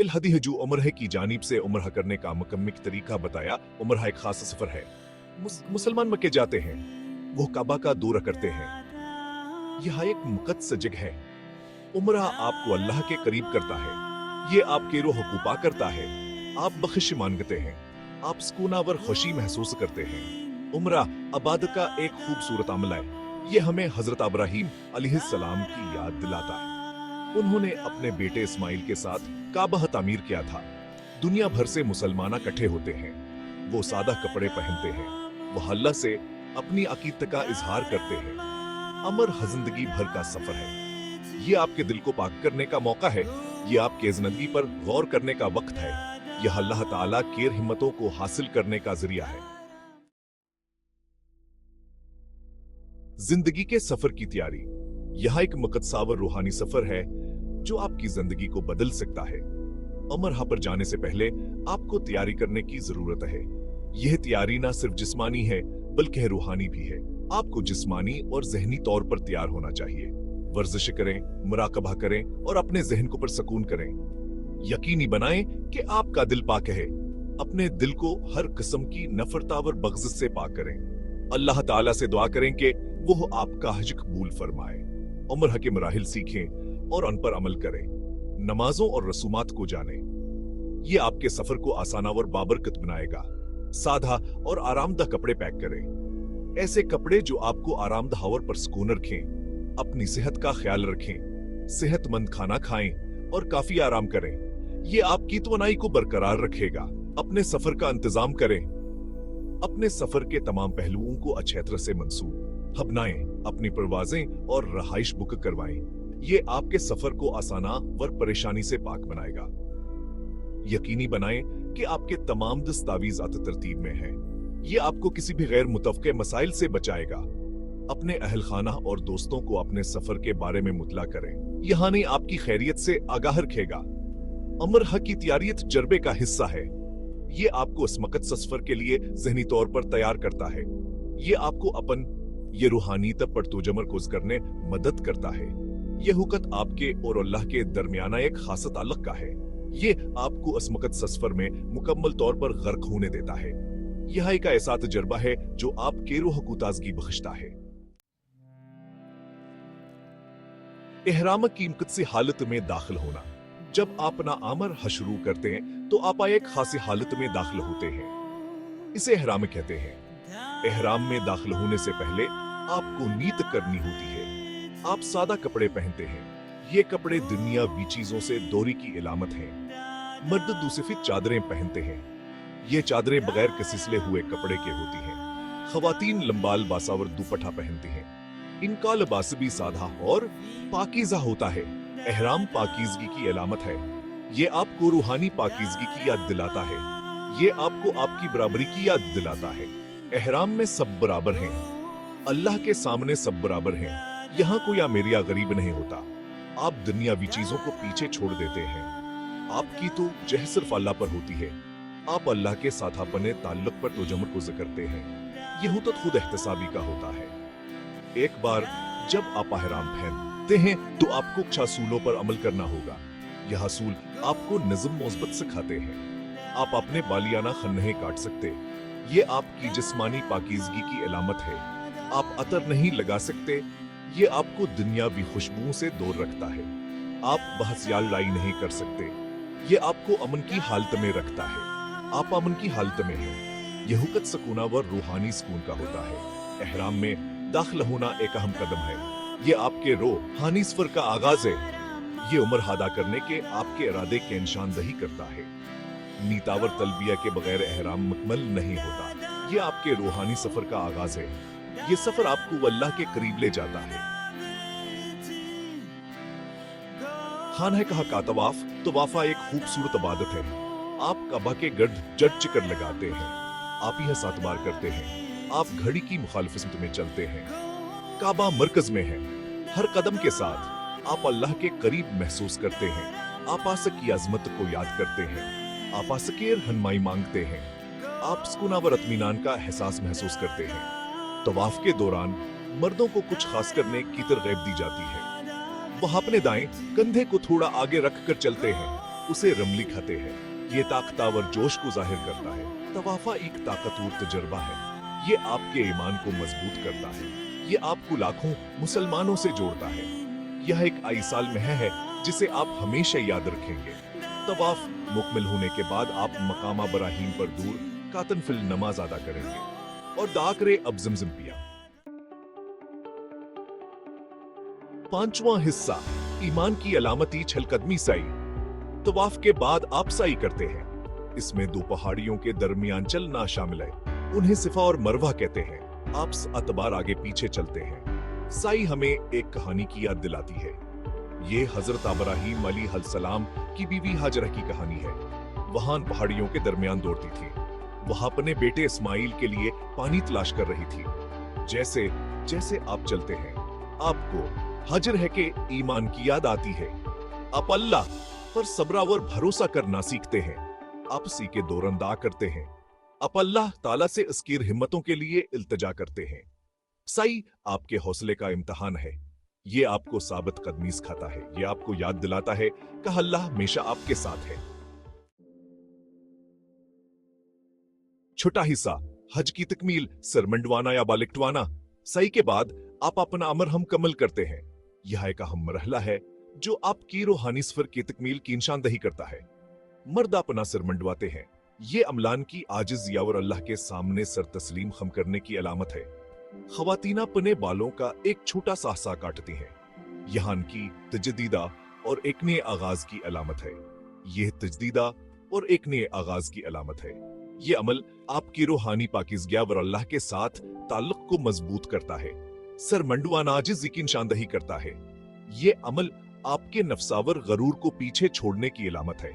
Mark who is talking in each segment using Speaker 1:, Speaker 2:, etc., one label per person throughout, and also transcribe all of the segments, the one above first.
Speaker 1: इल-हदीहजु उम्रह की जानिब से उम्रह करने का मुकम्मिल तरीका बताया। उम्रह एक खास सफर है। मुसलमान मक्के जाते हैं, वो काबा का दौरा करते हैं। यह एक मुक़द्दस जगह है। उम्रह आपको अल्लाह के करीब करता है। ये आपके रूह को पाक करता है। आप बख्शिश मांगते हैं। आप सुकूनावर खुशी महसूस करते हैं। उम्रह इबादत का एक खूबसूरत अमल है। ये हमें हजरत इब्राहीम अलैहिस्सलाम की याद दिलाता है। उन्होंने अपने बेटे इस्माइल के साथ काबा तामीर किया था। दुनिया भर से मुसलमान इकट्ठे होते हैं। वो सादा कपड़े पहनते हैं। वो अल्लाह से अपनी अकीदत का इजहार करते हैं। अमर जिंदगी भर का सफर है। ये आपके दिल को पाक करने का मौका है। ये आपके जिंदगी पर गौर करने का वक्त है। यह अल्लाह ताला की हिम्मतों को हासिल करने का जरिया है। जिंदगी के सफर की तैयारी। यह एक मुकद्दसावर रूहानी सफर है जो आपकी जिंदगी को बदल सकता है। उम्रह पर जाने से पहले आपको तैयारी करने की जरूरत है। यह तैयारी ना सिर्फ जिस्मानी है बल्कि रूहानी भी है। आपको जिस्मानी और जहनी तौर पर तैयार होना चाहिए। वर्जिश करें, मुराकबा करें और अपने जहन को परसकून करें। यकीनी बनाएं कि आपका दिल पाक है। अपने दिल को हर किस्म की नफरतावर बग़ज़ से पाक करें। अल्लाह ताला से दुआ करें कि वो आपका हज कबूल फरमाए। उम्रह के मराहिल सीखें और उन पर अमल करें। नमाजों और रसूमात को जानें। ये आपके सफर को आसाना और बाबरकत बनाएगा। सादा और आरामदा कपड़े पैक करें। ऐसे कपड़े जो आपको आरामदा और परसकून रखें। अपनी सेहत का ख्याल रखें। सेहतमंद खाना खाएं और काफी आराम करें। ये आपकी तवानाई को बरकरार रखेगा। अपने सफर का इंतजाम करें। अपने सफर के तमाम पहलुओं को अच्छी तरह से मंसूब बनाएं। अपनी परवाजें और रहाइश बुक करवाएं। ये आपके सफर को आसाना व परेशानी से पाक बनाएगा। यकीनी बनाएं कि आपके तमाम दस्तावेज़ात तरतीब में हैं। ये आपको किसी भी गैर मुतफ़क़े मसाइल से बचाएगा। अपने अहल खाना और दोस्तों को अपने सफर के बारे में मुतला करें। यहाँ नहीं आपकी खैरियत से आगाह रखेगा। उम्रह की तैयारी तजर्बे का हिस्सा है। ये आपको इस मुक़द्दस सफर के लिए ज़हनी तौर पर तैयार करता है। ये आपको ये रूहानी तब पर तमरकुज़ करने मदद करता है। ये हुकत आपके और अल्लाह के दरमियाना एक खास ताल्लुक़ का है। ये आपको इस मुक़द्दस सफर में मुकम्मल तौर पर गर्क होने देता है। यह एक ऐसा तजर्बा है जो आपके रूह को ताज़गी बख्शता है। इहराम की मुक़द्दस हालत में दाखिल होना। जब आप अपना अमर शुरू करते हैं तो आप एक खासी हालत में दाखिल होते हैं। इसे इहराम कहते हैं। इहराम में दाखिल होने से पहले आपको नीयत करनी होती है। आप सादा कपड़े पहनते हैं। ये कपड़े दुनियावी चीजों से दूरी की इलामत हैं। मर्द दूसरी चादरें पहनते हैं। ये चादरें बगैर किसी सिले हुए कपड़े के होती हैं। ख़वातीन लंबाल बासावर दुपट्टा पहनती हैं। इनका लिबास भी सादा और पाकीज़ा होता है। इहराम पाकीज़गी की इलामत है। ये आपको रूहानी पाकीज़गी की याद दिलाता है। ये आपको आपकी बराबरी की याद दिलाता है। इहराम में सब बराबर हैं। अल्लाह के सामने सब बराबर हैं। यहाँ कोई अमीर या गरीब नहीं होता। आप दुनियावी चीजों को पीछे छोड़ देते हैं। आपकी तो जह सिर्फ अल्लाह पर होती है। आप अल्लाह के साथ अपने ताल्लुक पर तमरकुज़ करते हैं। यह तो खुद एहतसाबी का होता है। एक बार जब आप इहराम पहनते हैं तो आपको कुछ असूलों पर अमल करना होगा। यह असूल आपको निज़्म मुस्बत सिखाते हैं। आप अपने बालियाना खन नहीं काट सकते। ये आपकी जिस्मानी पाकीज़गी की इलामत है। आप अतर नहीं लगा सकते। ये आपको दुनियावी खुशबुओं से दूर रखता है। आप बहस या लड़ाई नहीं कर सकते। ये आपको अमन की हालत में रखता है। आप अमन की हालत में हैं। यह हुकत सुकूना व रूहानी सुकून का होता है। इहराम में दाखिल होना एक अहम कदम है। ये आपके रूहानी सफर का आगाज है। ये उम्र अदा करने के आपके इरादे की निशानदही करता है। नीतावर तलबिया के बगैर इहराम मुकम्मल नहीं होता। ये आपके रूहानी सफर का आगाज है। ये सफर आपको अल्लाह के करीब ले जाता है। खाना का तवाफ़ा एक खूबसूरत इबादत है। आप काबा के गर्द जड़ चक्कर लगाते हैं। आप यह 7 बार करते हैं। आप घड़ी की मुखालिफत में चलते हैं। काबा मरकज में है। हर कदम के साथ आप अल्लाह के करीब महसूस करते हैं। आप आसक की अजमत को याद करते हैं। आप आसकेर रहनुमाई मांगते हैं। आप सुकून और इत्मीनान का एहसास महसूस करते हैं। तवाफ के दौरान मर्दों को कुछ खास करने की तरगीब दी जाती है। वह अपने दाएं कंधे को थोड़ा आगे रख कर चलते हैं। उसे रमली कहते हैं। ये ताकतवर जोश को जाहिर करता है। तवाफा एक ताकतवर तजर्बा है। ये आपके ईमान को मजबूत करता है। ये आपको लाखों मुसलमानों से जोड़ता है। यह एक आईसाल में है जिसे आप हमेशा याद रखेंगे। तवाफ मुकम्मल होने के बाद आप मकामा इब्राहीम पर दूर कातनफिल नमाज अदा करेंगे और दाकरे अब ज़मज़म पिया। पांचवां हिस्सा, ईमान की अलामती छलकदमी साई। तवाफ के बाद आप साई करते हैं। इसमें दो पहाड़ियों के दरमियान चलना शामिल है। उन्हें सिफा और मरवा कहते हैं। आप अतबार आगे पीछे चलते हैं। साई हमें एक कहानी की याद दिलाती है। ये हजरत इब्राहीम अलैहिस्सलाम की बीवी हाजरा की कहानी है। वहां पहाड़ियों के दरमियान दौड़ती थी। वह अपने बेटे इस्माइल के लिए पानी तलाश कर रही थी। जैसे जैसे आप चलते हैं, आपको हजर है कि ईमान की याद आती है। आप अल्लाह पर सब्र और भरोसा करना सीखते हैं। आप इसी के दौरान दुआ करते हैं। आप अल्लाह ताला से अस्कीर हिम्मतों के लिए इल्तिजा करते हैं। साई आपके हौसले का इम्तिहान है। ये आपको साबित कदमी सिखाता है। ये आपको याद दिलाता है कि अल्लाह हमेशा आपके साथ है। छोटा हिस्सा, हज की तकमील, सर मंडवाना या बालिकटवाना। साई के बाद आप अपना अमर हम कमल करते हैं। यह एक अहम मरहला है जो आपकी रूहानी सफर की तकमील की निशानदही करता है। मर्द अपना सर मंडवाते हैं। ये अमलान की आजिज़ और अल्लाह के सामने सर तस्लीम खम करने की अलामत है। ख़वातीन अपने बालों का एक छोटा सा हिस्सा काटती हैं। यहाँ की तजदीदा और एक नए आगाज की अलामत है। यह तजदीदा और एक नए आगाज की अलामत है। ये अमल आपकी रूहानी पाकीज़गी और अल्लाह के साथ ताल्लुक को मजबूत करता है। सर मंडवाना आजिज़ी की निशानदही करता है। ये अमल आपके नफ्सावर गरूर को पीछे छोड़ने की अलामत है।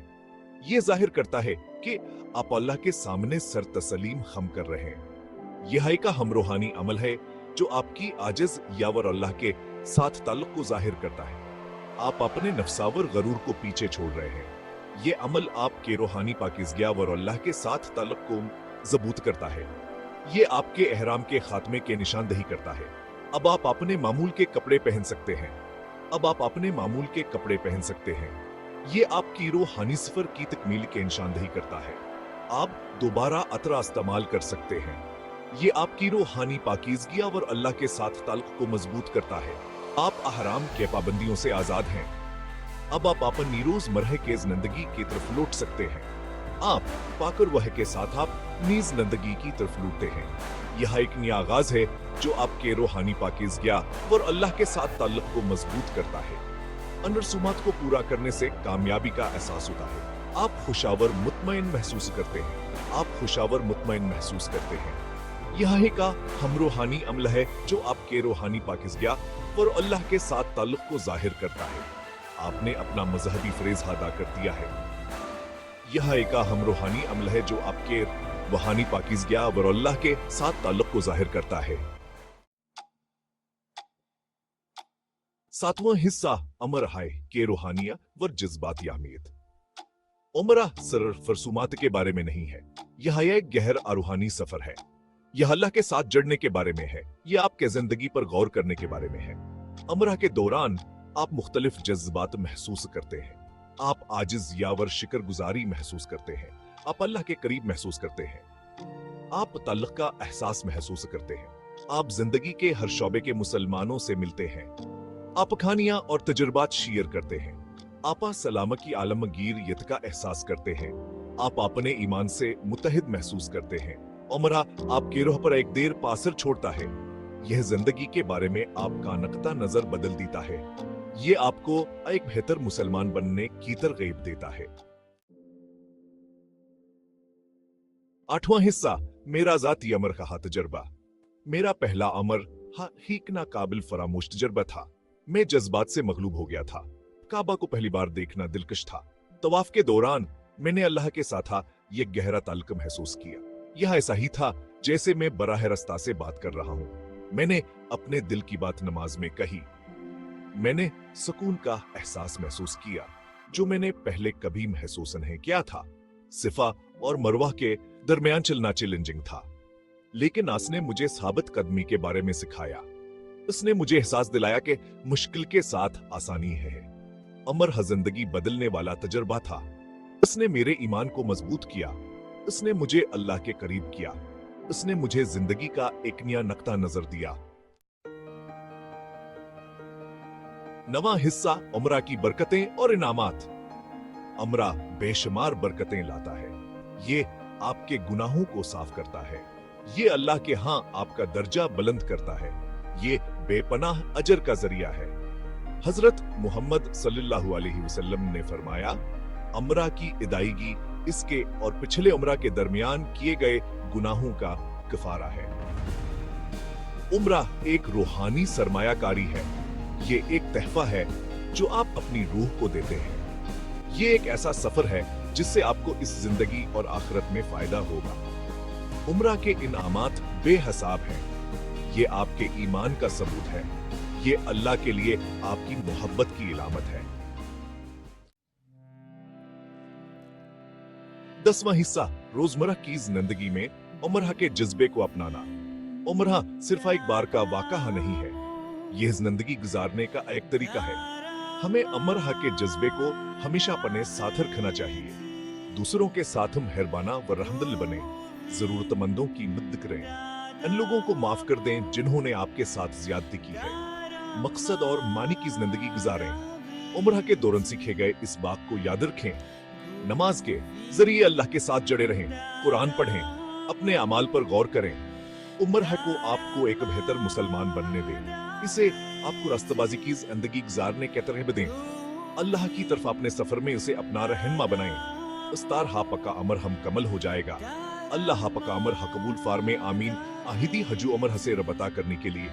Speaker 1: ये जाहिर करता है कि आप अल्लाह के सामने सर तस्लीम खम कर रहे हैं। यह एक अहम रूहानी अमल है जो आपकी आजिज़ यावर अल्लाह के साथ ताल्लुक को जाहिर करता है। आप अपने नफ्सावर गरूर को पीछे छोड़ रहे हैं। ये अमल आपके रूहानी पाकीज़गी और अल्लाह के साथ ताल्लुक को ज़बूत करता है। ये आपके एहराम के खात्मे के निशानदही करता है। अब आप अपने मामूल के कपड़े पहन सकते हैं। अब आप अपने मामूल के कपड़े पहन सकते हैं। ये आपकी रूहानी सफर की तकमील के निशानदही करता है। आप दोबारा अतरा इस्तेमाल कर सकते हैं। ये आपकी रूहानी पाकीज़गी और अल्लाह के साथ ताल्लुक को मजबूत करता है। आप अहराम के पाबंदियों से आजाद हैं। अब आप अपनी रोजमर्रा के जिंदगी की तरफ लौट सकते हैं। आप पाकर वह के साथ आप नीज जिंदगी की तरफ लौटते हैं। यह एक नया आगाज है जो आपके रूहानी पाकीज़गी और अल्लाह के साथ ताल्लुक को मजबूत करता है। अन रसूमात को पूरा करने से कामयाबी का एहसास होता है। आप खुशावर मुतमईन महसूस करते हैं। आप खुशावर मुतमईन महसूस करते हैं। यह एक हम रूहानी अमल है जो आपके रूहानी पाकीज़गी और अल्लाह के साथ ताल्लुक को जाहिर करता है। आपने अपना मजहबी फरेज अदा कर दिया है। यह एक हम रूहानी अमल है जो आपके रूहानी पाकीज़गी और अल्लाह के साथ ताल्लुक को जाहिर करता है। सातवां हिस्सा, अमर हाय के रूहानिया व जज्बाती अहमियत। उमरा सिर्फ फरसूमात के बारे में नहीं है। यह एक गहर रूहानी सफर है। यह अल्लाह के साथ जुड़ने के बारे में है। यह आपके जिंदगी पर गौर करने के बारे में है। उमरा के दौरान आप मुख्तलिफ जज्बात महसूस करते हैं। आप आजिज यावर शुक्रगुजारी महसूस करते हैं। आप अल्लाह के करीब महसूस करते हैं। आप ताल्लुक का एहसास महसूस करते हैं। आप जिंदगी के हर शोबे के मुसलमानों से मिलते हैं। आप कहानियां और तजुर्बात शेयर करते हैं। आप सलामत की आलमगीरियत का एहसास करते हैं। आप अपने ईमान से मुत्तहिद महसूस करते हैं। उमरा आपके रूह पर एक देर पासर छोड़ता है। यह जिंदगी के बारे में आपका नक्ता नजर बदल देता है। ये आपको एक बेहतर मुसलमान बनने की तरगीब देता है। आठवां हिस्सा, मेरा जाती अमर का तजर्बा। मेरा पहला अमर हीक ना काबिल फरामोश तजर्बा था। मैं जज्बात से मगलूब हो गया था। काबा को पहली बार देखना दिलकश था। तवाफ के दौरान मैंने अल्लाह के साथ ये गहरा ताल्लुक महसूस किया। यह ऐसा ही था जैसे मैं बराह रास्ता से बात कर रहा हूँ। मैंने अपने दिल की बात नमाज में कही। मैंने सुकून का एहसास महसूस किया जो मैंने पहले कभी महसूस नहीं किया था। सिफा और मरवा के दरमियान चलना चैलेंजिंग था, लेकिन नास ने मुझे साबित कदमी के बारे में सिखाया। उसने मुझे एहसास दिलाया कि मुश्किल के साथ आसानी है। अमर जिंदगी बदलने वाला तजर्बा था। इसने मेरे ईमान को मजबूत किया, इसने मुझे अल्लाह के करीब किया, इसने मुझे जिंदगी का एक नया नक्ता नजर दिया। नवा हिस्सा उम्रा की बरकतें और इनामात। उम्रा बेशुमार बरकतें लाता है। ये आपके गुनाहों को साफ करता है, ये अल्लाह के हां आपका दर्जा बुलंद करता है, ये बेपनाह अजर का जरिया है। हजरत मोहम्मद सल्लल्लाहु अलैहि वसल्लम ने फरमाया, उम्रा की अदायगी इसके और पिछले उम्रा के दरमियान किए गए गुनाहों का कफारा है। उम्रा एक रूहानी सरमायाकारी है, ये एक तहफा है जो आप अपनी रूह को देते हैं। ये एक ऐसा सफर है जिससे आपको इस जिंदगी और आखिरत में फायदा होगा। उम्रा के इनामात बेहिसाब हैं। ये आपके ईमान का सबूत है, ये अल्लाह के लिए आपकी मोहब्बत की इलामत है। 10वां हिस्सा रोजमर्रा की जिंदगी में उम्रा के जज्बे को अपनाना। उम्रा सिर्फ एक बार का वाक़या नहीं है, यह जिंदगी गुजारने का एक तरीका है। हमें उम्रा के जज्बे को हमेशा अपने साथ रखना चाहिए। दूसरों के साथ मेहरबाना व रहमदिल बने, जरूरतमंदों की मदद करें, उन लोगों को माफ कर दें जिन्होंने आपके साथ ज्यादती की है। मकसद और मानी की जिंदगी गुजारें। उम्रा के दौरान सीखे गए इस बात को याद रखें, नमाज के जरिए अल्लाह के साथ जुड़े रहें, कुरान पढ़ें, अपने अमाल पर गौर करें। उम्रा को आपको एक बेहतर मुसलमान बनने दें, इसे आपको रास्तबाजी की जिंदगी गुजारने के तरह दें। अल्लाह की तरफ अपने सफर में उसे अपना रहनुमा बनाएं। इस्तार हा पका अमर हम कमल हो जाएगा। अल्लाह हा पका अमर हा कबूल फारमे आमीन। आहिदी हजू अमर हसे रबता करने के लिए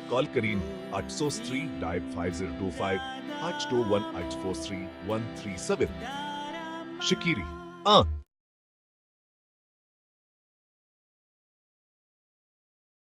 Speaker 1: कॉल करीन 803-5025 821-843-137 शकीरी